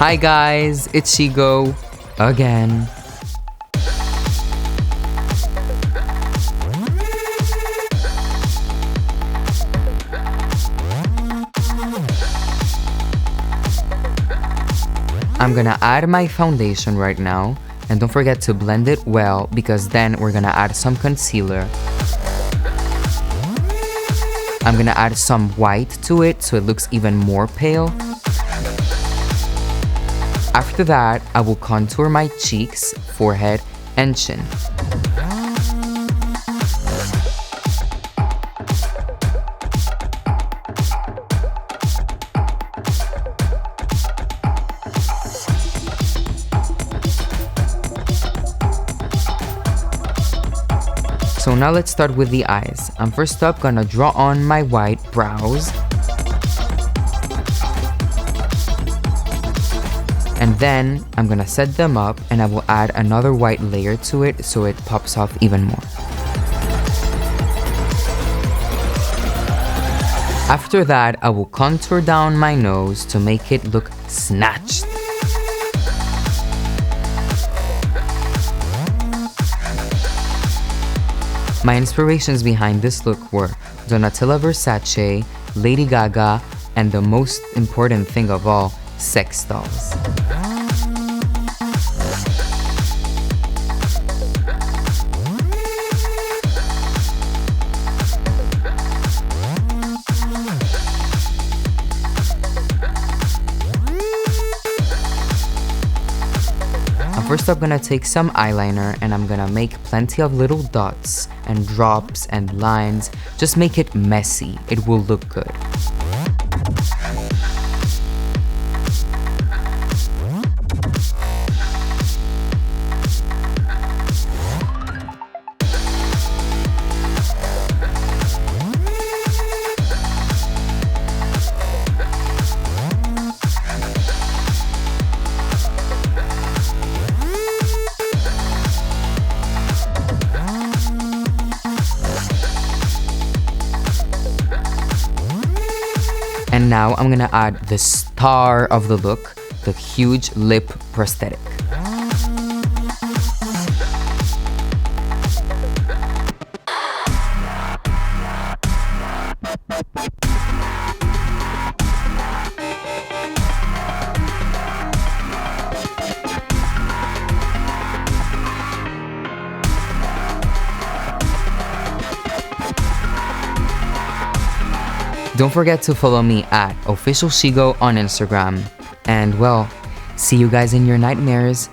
Hi guys, it's Shigo again. I'm gonna add my foundation right now, and don't forget to blend it well because then we're gonna add some concealer. I'm gonna add some white to it so it looks even more pale. After that, I will contour my cheeks, forehead, and chin. So now let's start with the eyes. I'm first up gonna draw on my white brows. And then I'm gonna set them up and I will add another white layer to it so it pops off even more. After that, I will contour down my nose to make it look snatched. My inspirations behind this look were Donatella Versace, Lady Gaga, and the most important thing of all, sex dolls. First I'm gonna take some eyeliner and I'm gonna make plenty of little dots and drops and lines. Just make it messy, it will look good. And now I'm gonna add the star of the look, the huge lip prosthetic. Don't forget to follow me at official Shigo on Instagram. And well, see you guys in your nightmares.